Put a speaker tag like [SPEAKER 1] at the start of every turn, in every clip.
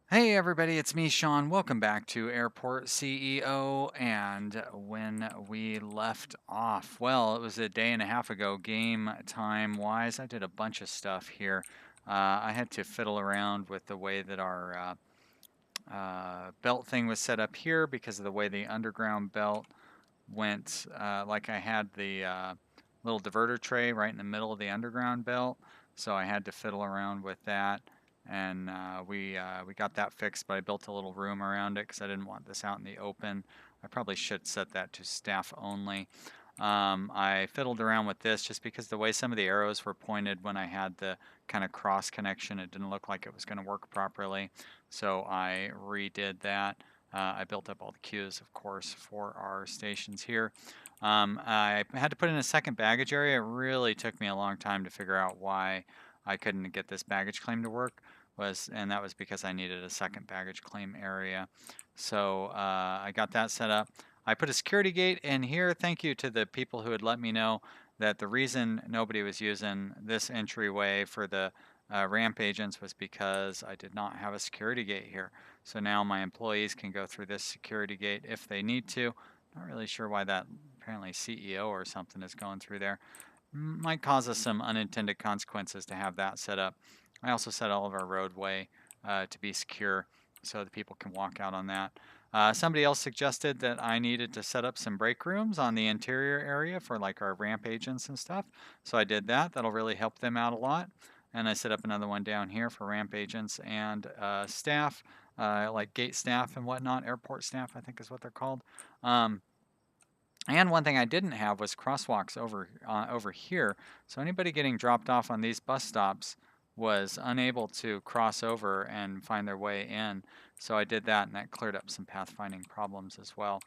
[SPEAKER 1] Hey everybody, it's me, Sean. Welcome back to Airport CEO. And when we left off, well, it was a day and a half ago, game time wise. I did a bunch of stuff here. I had to fiddle around with the way that our belt thing was set up here because of the way the underground belt went. Like I had the little diverter tray right in the middle of the underground belt, so I had to fiddle around with that, and we got that fixed. But I built a little room around it because I didn't want this out in the open. I probably should set that to staff only. I fiddled around with this just because the way some of the arrows were pointed when I had the kind of cross connection, it didn't look like it was going to work properly. So I redid that. I built up all the queues, of course, for our stations here. I had to put in a second baggage area. It really took me a long time to figure out why I couldn't get this baggage claim to work. And that was because I needed a second baggage claim area. So I got that set up. I put a security gate in here. Thank you to the people who had let me know that the reason nobody was using this entryway for the ramp agents was because I did not have a security gate here. So now my employees can go through this security gate if they need to. Not really sure why that apparently CEO or something is going through there. Might cause us some unintended consequences to have that set up. I also set all of our roadway to be secure so that people can walk out on that. Somebody else suggested that I needed to set up some break rooms on the interior area for like our ramp agents and stuff. So I did that. That'll really help them out a lot. And I set up another one down here for ramp agents and staff, like gate staff and whatnot, airport staff, I think is what they're called. And one thing I didn't have was crosswalks over here. So anybody getting dropped off on these bus stops was unable to cross over and find their way in. So I did that, and that cleared up some pathfinding problems as well.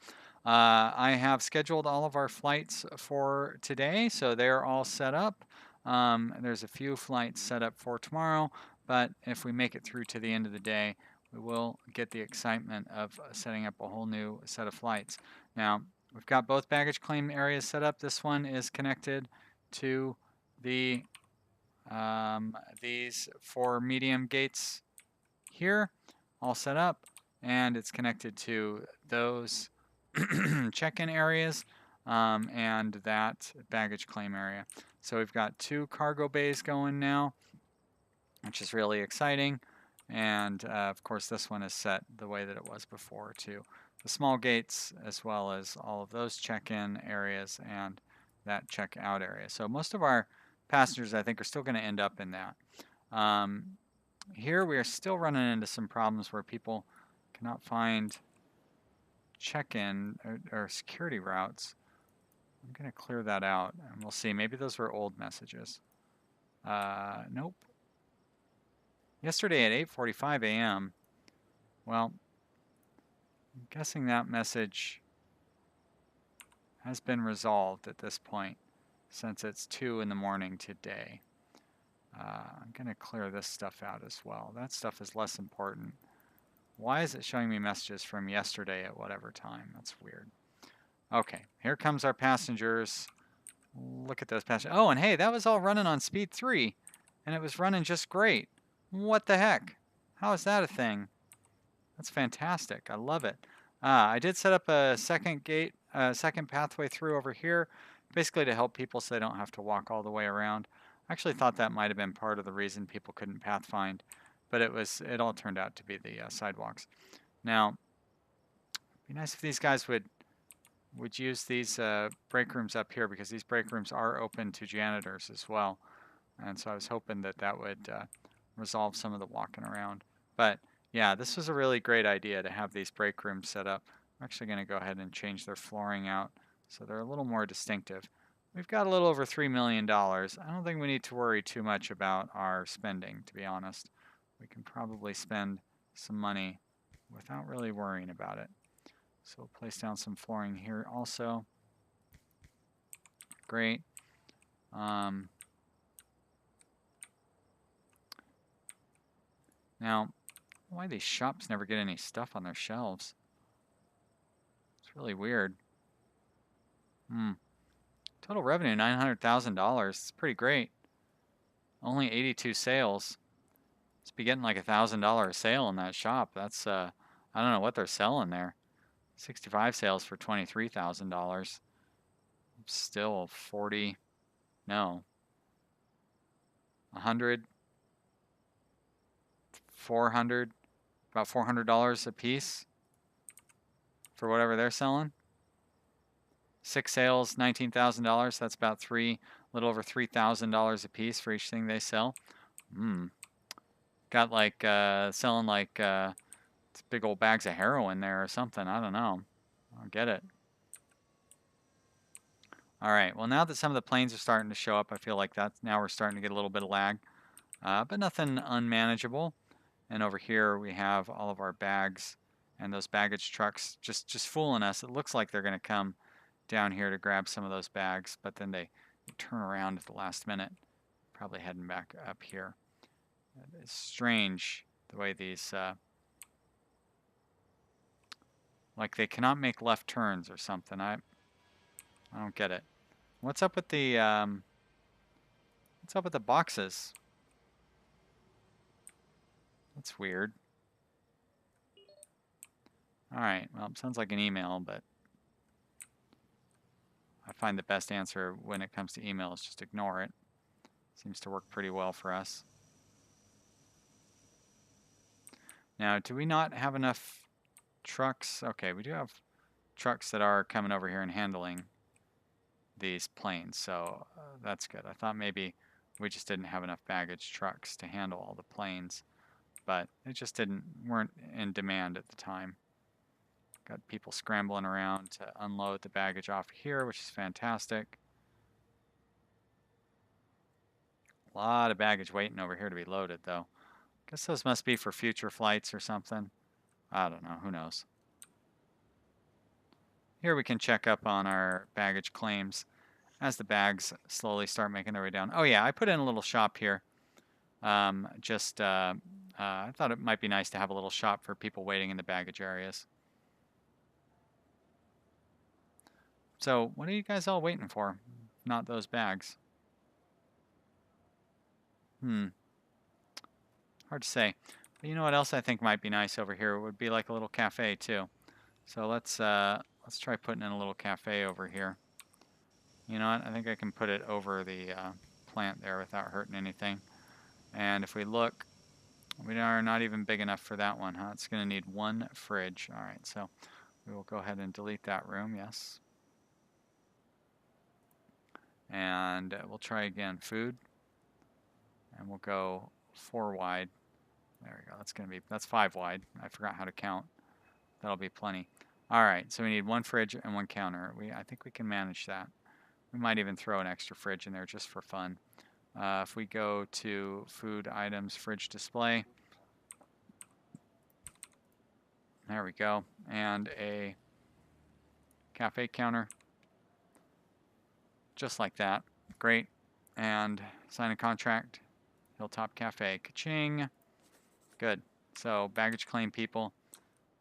[SPEAKER 1] I have scheduled all of our flights for today, so they're all set up. There's a few flights set up for tomorrow, but if we make it through to the end of the day, we will get the excitement of setting up a whole new set of flights. Now, we've got both baggage claim areas set up. This one is connected to the these four medium gates here, all set up, and it's connected to those check-in areas and that baggage claim area. So we've got two cargo bays going now, which is really exciting. And of course, this one is set the way that it was before too. The small gates, as well as all of those check-in areas and that check-out area. So most of our passengers, I think, are still going to end up in that. Here we are still running into some problems where people cannot find check-in or security routes. I'm going to clear that out, and we'll see. Maybe those were old messages. Nope. Yesterday at 8:45 a.m. Well, I'm guessing that message has been resolved at this point since it's 2 in the morning today. I'm going to clear this stuff out as well. That stuff is less important. Why is it showing me messages from yesterday at whatever time? That's weird. Okay, here comes our passengers. Look at those passengers. Oh, and hey, that was all running on speed 3, and it was running just great. What the heck? How is that a thing? That's fantastic. I love it. I did set up a second gate, second pathway through over here, basically to help people so they don't have to walk all the way around. I actually thought that might have been part of the reason people couldn't pathfind, but it all turned out to be the sidewalks. Now, it'd be nice if these guys would use these break rooms up here because these break rooms are open to janitors as well. And so I was hoping that that would resolve some of the walking around. But yeah, this was a really great idea to have these break rooms set up. I'm actually going to go ahead and change their flooring out so they're a little more distinctive. We've got a little over $3 million. I don't think we need to worry too much about our spending, to be honest. We can probably spend some money without really worrying about it. So we'll place down some flooring here also. Great. Now, why these shops never get any stuff on their shelves? It's really weird. Total revenue, $900,000. It's pretty great. Only 82 sales. be getting like $1,000 sale in that shop. That's I don't know what they're selling there. 65 sales for $23,000. Still 40, no, 100, 400, about $400 a piece for whatever they're selling. 6 sales, $19,000. That's about a little over $3,000 a piece for each thing they sell. Got like selling like big old bags of heroin there or something. I don't know. I don't get it. All right. Well, now that some of the planes are starting to show up, I feel like now we're starting to get a little bit of lag, but nothing unmanageable. And over here we have all of our bags and those baggage trucks just fooling us. It looks like they're going to come down here to grab some of those bags, but then they turn around at the last minute, probably heading back up here. It's strange the way these, like they cannot make left turns or something. I don't get it. What's up with the boxes? That's weird. All right, well, it sounds like an email, but I find the best answer when it comes to email is just ignore it. Seems to work pretty well for us. Now, do we not have enough trucks? Okay, we do have trucks that are coming over here and handling these planes, so that's good. I thought maybe we just didn't have enough baggage trucks to handle all the planes, but it just weren't in demand at the time. Got people scrambling around to unload the baggage off here, which is fantastic. A lot of baggage waiting over here to be loaded, though. Guess those must be for future flights or something. I don't know. Who knows? Here we can check up on our baggage claims as the bags slowly start making their way down. Oh yeah, I put in a little shop here. I thought it might be nice to have a little shop for people waiting in the baggage areas. So what are you guys all waiting for? Not those bags. Hard to say. But you know what else I think might be nice over here? It would be like a little cafe too. So let's try putting in a little cafe over here. You know what? I think I can put it over the plant there without hurting anything. And if we look, we are not even big enough for that one, huh? It's going to need one fridge. All right, so we will go ahead and delete that room, yes. And we'll try again, food. And we'll go 4 wide. There we go. That's 5 wide. I forgot how to count. That'll be plenty. All right, so we need 1 fridge and 1 counter. I think we can manage that. We might even throw an extra fridge in there just for fun. If we go to food items, fridge display. There we go. And a cafe counter. Just like that. Great. And sign a contract. Hilltop Cafe. Ka-ching. Good. So baggage claim people.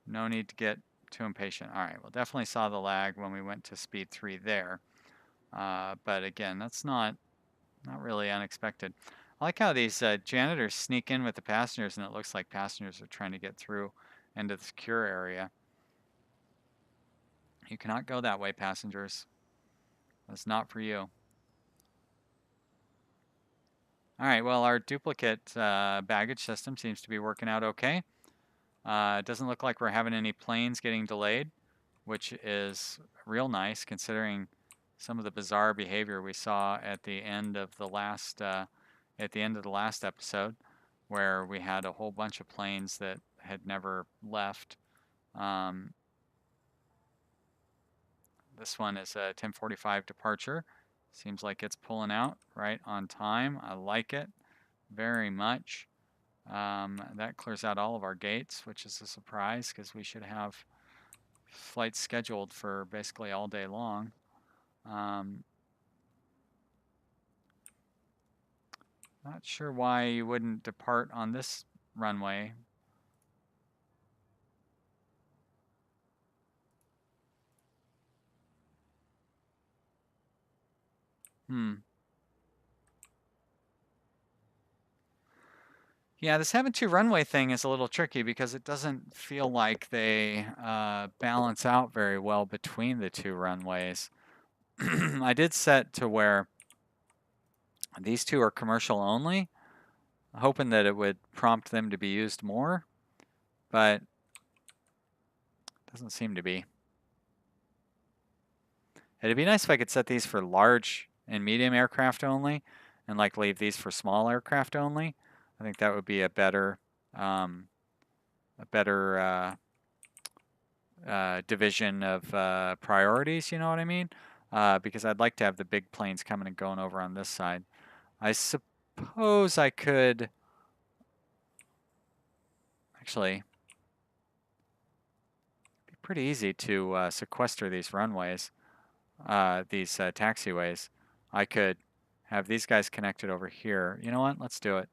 [SPEAKER 1] No need to get too impatient. All right. Well, definitely saw the lag when we went to speed 3 there. But again, that's not really unexpected. I like how these janitors sneak in with the passengers, and it looks like passengers are trying to get through into the secure area. You cannot go that way, passengers. That's not for you. All right, well, our duplicate baggage system seems to be working out okay. It doesn't look like we're having any planes getting delayed, which is real nice considering some of the bizarre behavior we saw at the end of the last episode, where we had a whole bunch of planes that had never left. This one is a 10:45 departure. Seems like it's pulling out right on time. I like it very much. That clears out all of our gates, which is a surprise because we should have flights scheduled for basically all day long. Not sure why you wouldn't depart on this runway. Yeah, this having two runway thing is a little tricky because it doesn't feel like they balance out very well between the two runways. I did set to where these two are commercial only, hoping that it would prompt them to be used more, but it doesn't seem to be. It'd be nice if I could set these for large and medium aircraft only and like leave these for small aircraft only. I think that would be a better division of priorities, you know what I mean? Because I'd like to have the big planes coming and going over on this side. I suppose I could actually, it'd be pretty easy to sequester these runways, these taxiways. I could have these guys connected over here. You know what? Let's do it.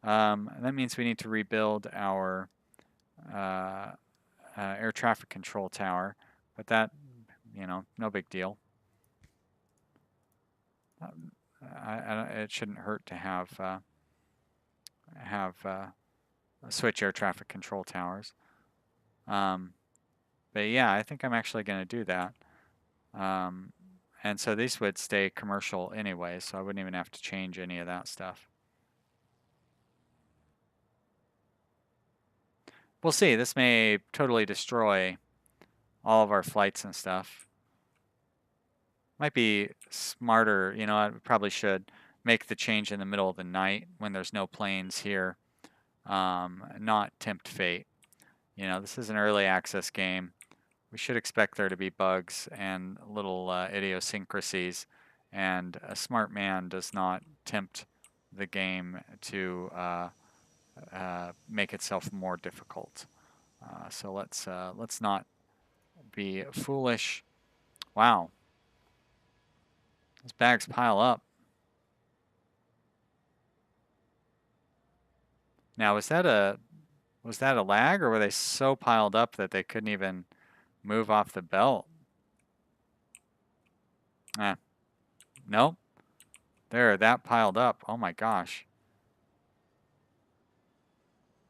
[SPEAKER 1] That means we need to rebuild our air traffic control tower, but that, you know, no big deal. It shouldn't hurt to have switch air traffic control towers. But yeah, I think I'm actually going to do that. And so these would stay commercial anyway, so I wouldn't even have to change any of that stuff. We'll see. This may totally destroy all of our flights and stuff. Might be smarter, you know, I probably should make the change in the middle of the night when there's no planes here, not tempt fate. You know, this is an early access game. We should expect there to be bugs and little idiosyncrasies, and a smart man does not tempt the game to make itself more difficult. So let's not be foolish. Wow, those bags pile up. Now, was that a lag, or were they so piled up that they couldn't even move off the belt? Nope. There, that piled up. Oh my gosh.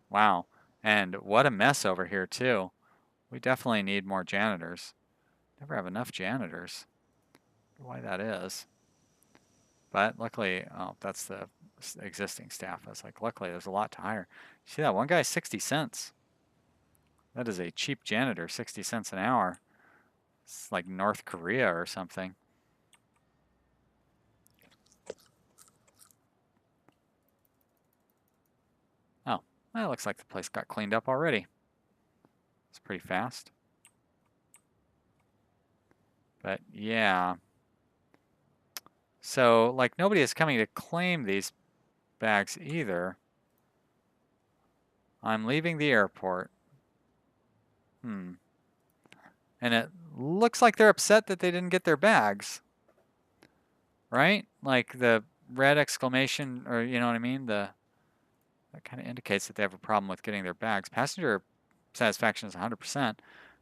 [SPEAKER 1] Wow. And what a mess over here too. We definitely need more janitors. Never have enough janitors. I wonder why that is. But luckily, oh, that's the existing staff. I was like, luckily there's a lot to hire. See that one guy, 60 cents. That is a cheap janitor, 60 cents an hour. It's like North Korea or something. Oh, well, it looks like the place got cleaned up already. It's pretty fast. But yeah. So, like, nobody is coming to claim these bags either. I'm leaving the airport. And it looks like they're upset that they didn't get their bags. Right? Like the red exclamation, or you know what I mean? That kind of indicates that they have a problem with getting their bags. Passenger satisfaction is 100%.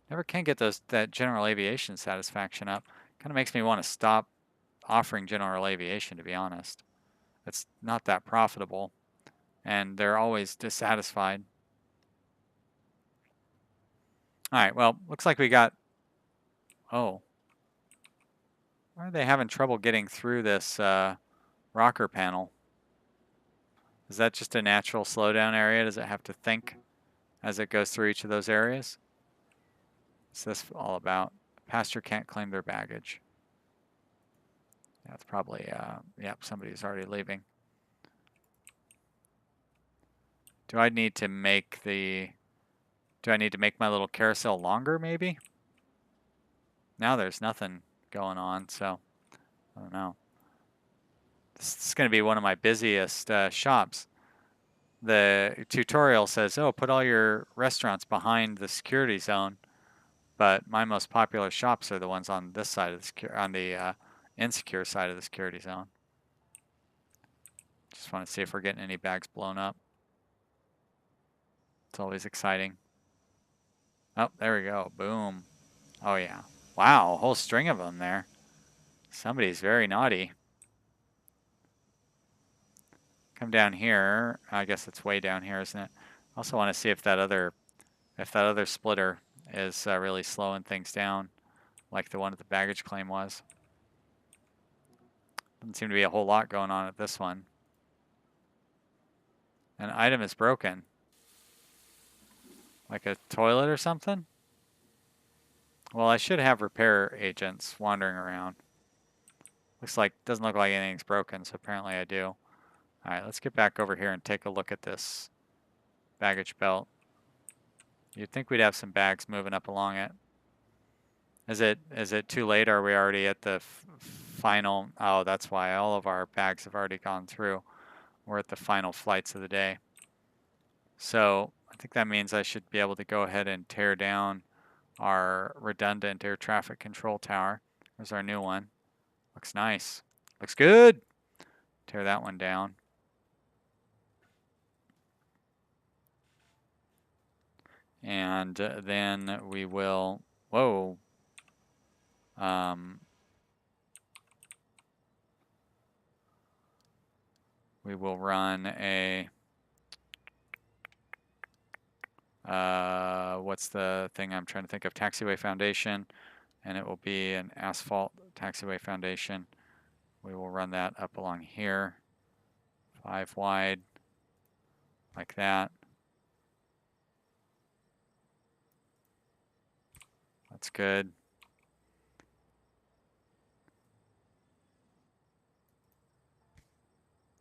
[SPEAKER 1] Never can get that general aviation satisfaction up. Kind of makes me want to stop offering general aviation, to be honest. It's not that profitable, and they're always dissatisfied. All right, well, looks like we got, oh, why are they having trouble getting through this rocker panel? Is that just a natural slowdown area? Does it have to think as it goes through each of those areas? What's this all about? Passenger can't claim their baggage. That's probably, yep, somebody's already leaving. Do I need to make my little carousel longer, maybe? Now there's nothing going on, so I don't know. This is going to be one of my busiest shops. The tutorial says, oh, put all your restaurants behind the security zone, but my most popular shops are the ones on this side of the insecure side of the security zone. Just want to see if we're getting any bags blown up. It's always exciting. Oh, there we go. Boom. Oh, yeah. Wow, a whole string of them there. Somebody's very naughty. come down here. I guess it's way down here, isn't it? I also want to see if that other splitter is really slowing things down, like the one at the baggage claim was. Doesn't seem to be a whole lot going on at this one. An item is broken. Like a toilet or something? Well, I should have repair agents wandering around. Doesn't look like anything's broken, so apparently I do. All right, let's get back over here and take a look at this baggage belt. You'd think we'd have some bags moving up along it. Is it too late? Or are we already at the final? Oh, that's why all of our bags have already gone through. We're at the final flights of the day. So I think that means I should be able to go ahead and tear down our redundant air traffic control tower. There's our new one. Looks nice. Looks good. Tear that one down. And then we will, whoa. We will run a, what's the thing I'm trying to think of? Taxiway foundation. And it will be an asphalt taxiway foundation. We will run that up along here. 5 wide, like that. That's good.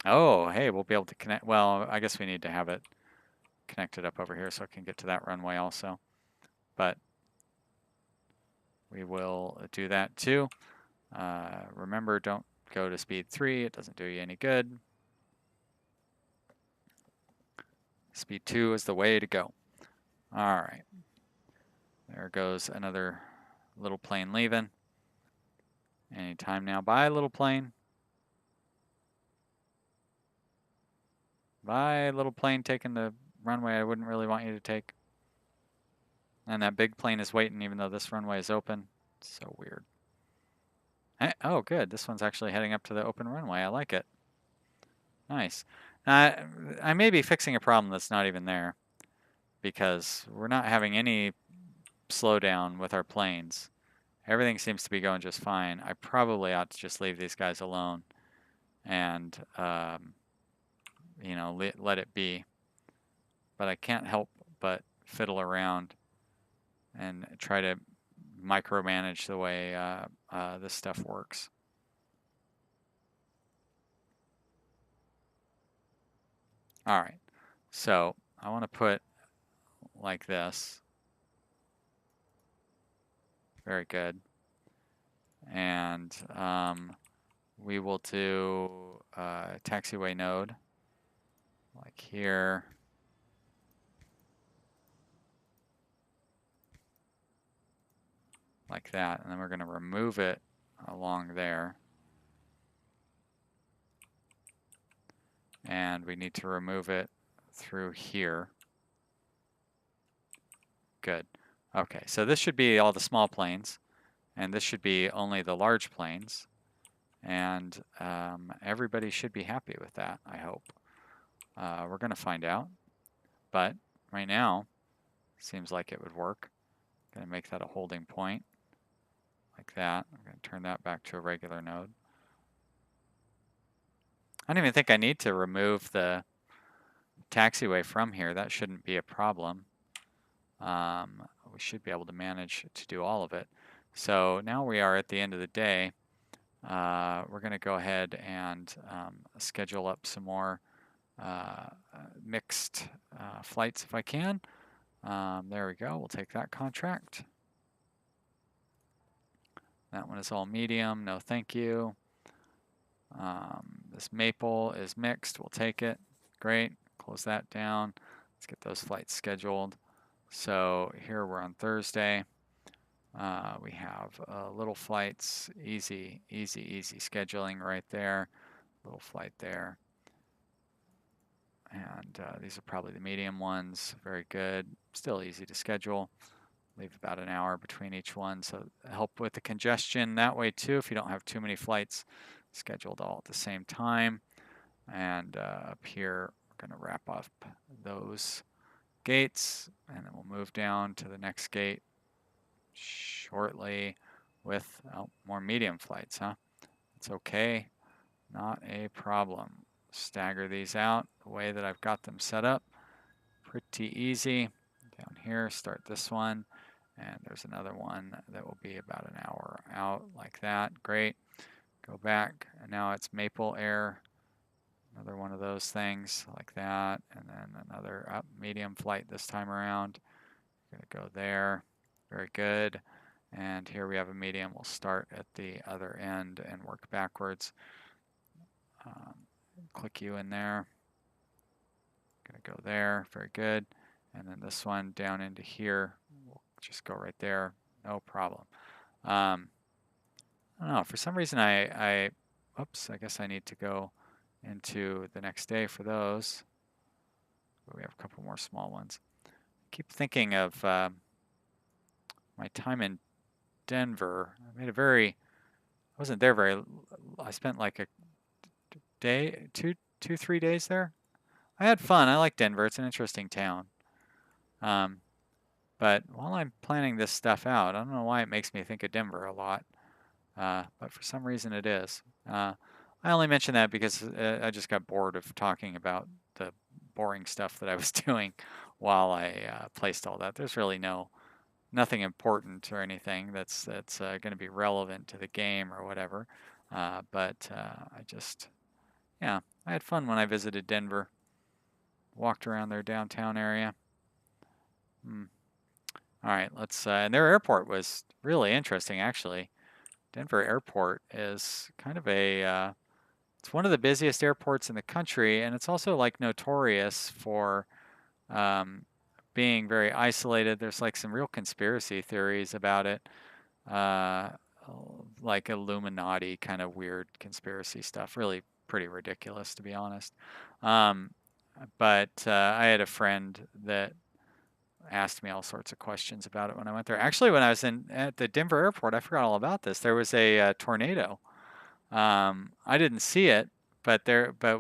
[SPEAKER 1] Oh, hey, we'll be able to connect. Well, I guess we need to have it connected up over here so it can get to that runway also. But we will do that too. Remember, don't go to speed 3. It doesn't do you any good. Speed 2 is the way to go. All right. There goes another little plane leaving. Anytime now. Bye, little plane. Bye, little plane taking the runway I wouldn't really want you to take. And that big plane is waiting even though this runway is open. So weird. Oh, good. This one's actually heading up to the open runway. I like it. Nice. I may be fixing a problem that's not even there because we're not having any slowdown with our planes. Everything seems to be going just fine. I probably ought to just leave these guys alone and, you know, let it be. But I can't help but fiddle around and try to micromanage the way this stuff works. All right, so I want to put like this. Very good. And we will do a taxiway node like here. Like that, and then we're going to remove it along there. And we need to remove it through here. Good. Okay, so this should be all the small planes, and this should be only the large planes. And everybody should be happy with that, I hope. We're going to find out. But right now, seems like it would work. Going to make that a holding point. Like that. I'm going to turn that back to a regular node. I don't even think I need to remove the taxiway from here. That shouldn't be a problem. We should be able to manage to do all of it. So now we are at the end of the day. We're going to go ahead and schedule up some more mixed flights if I can. There we go. We'll take that contract. That one is all medium. No, thank you. This maple is mixed. We'll take it. Great. Close that down. Let's get those flights scheduled. So here we're on Thursday. We have little flights, easy scheduling right there. Little flight there. And these are probably the medium ones. Very good. Still easy to schedule. Leave about an hour between each one. So help with the congestion that way too if you don't have too many flights scheduled all at the same time. And up here, we're going to wrap up those gates, and then we'll move down to the next gate shortly with more medium flights, huh? It's okay, not a problem. Stagger these out the way that I've got them set up. Pretty easy. Down here, start this one, and there's another one that will be about an hour out like that. Great. Go back, and now it's Maple Air. Another one of those things like that, and then another medium flight this time around. Gonna go there. Very good. And here we have a medium. We'll start at the other end and work backwards. Click you in there. Gonna go there. Very good. And then this one down into here. We'll just go right there. No problem. I don't know. For some reason, oops, I guess I need to go into the next day for those. We have a couple more small ones. Keep thinking of my time in Denver. I wasn't there I spent like a day, 3 days there. I had fun. I like Denver. It's an interesting town. But while I'm planning this stuff out, I don't know why it makes me think of Denver a lot. But for some reason it is. I only mention that because I just got bored of talking about the boring stuff that I was doing while I placed all that. There's really nothing important or anything that's going to be relevant to the game or whatever. But I had fun when I visited Denver. Walked around their downtown area. All right, and their airport was really interesting, actually. Denver Airport is kind of it's one of the busiest airports in the country, and it's also like notorious for being very isolated. There's like some real conspiracy theories about it, like Illuminati kind of weird conspiracy stuff. Really pretty ridiculous, to be honest. But I had a friend that asked me all sorts of questions about it when I went there. Actually, when I was at the Denver airport, I forgot all about this. There was a tornado. I didn't see it, but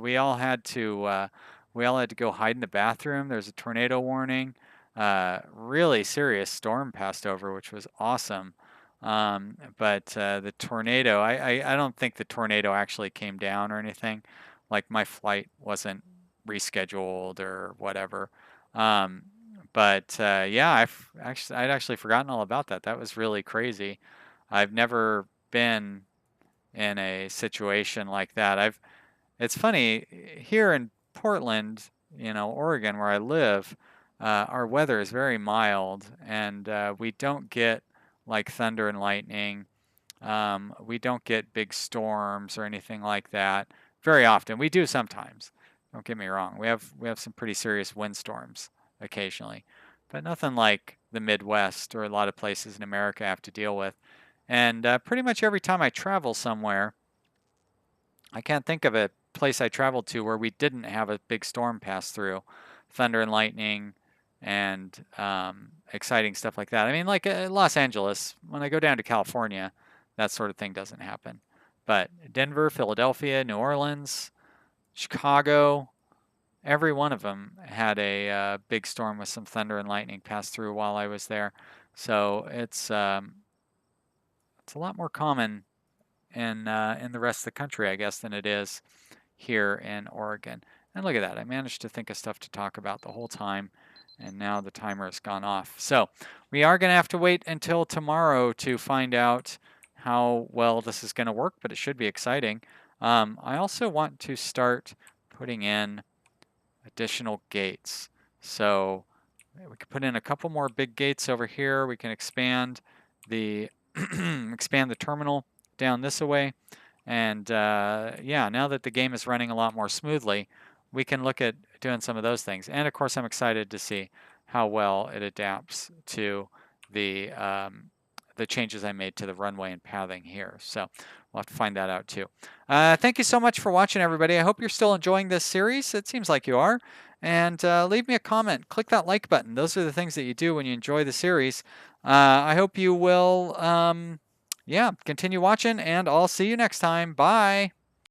[SPEAKER 1] we all had to go hide in the bathroom. There's a tornado warning. Really serious storm passed over, which was awesome. But the tornado, I don't think the tornado actually came down or anything. Like my flight wasn't rescheduled or whatever. But yeah, I'd actually forgotten all about that. That was really crazy. I've never been in a situation like that. It's funny, here in Portland, Oregon, where I live, our weather is very mild, and we don't get like thunder and lightning. We don't get big storms or anything like that very often. We do sometimes. Don't get me wrong. We have some pretty serious windstorms occasionally, but nothing like the Midwest or a lot of places in America have to deal with. And pretty much every time I travel somewhere, I can't think of a place I traveled to where we didn't have a big storm pass through, thunder and lightning, and exciting stuff like that. I mean, like Los Angeles, when I go down to California, that sort of thing doesn't happen. But Denver, Philadelphia, New Orleans, Chicago, every one of them had a big storm with some thunder and lightning pass through while I was there. So it's a lot more common in the rest of the country, I guess, than it is here in Oregon. And look at that. I managed to think of stuff to talk about the whole time, and now the timer has gone off. So we are going to have to wait until tomorrow to find out how well this is going to work, but it should be exciting. I also want to start putting in additional gates. So we can put in a couple more big gates over here. We can expand the expand the terminal down this way. And yeah, now that the game is running a lot more smoothly, we can look at doing some of those things. And of course, I'm excited to see how well it adapts to the changes I made to the runway and pathing here. So we'll have to find that out too. Thank you so much for watching, everybody. I hope you're still enjoying this series. It seems like you are. And leave me a comment. Click that like button. Those are the things that you do when you enjoy the series. I hope you will, yeah, continue watching, and I'll see you next time. Bye.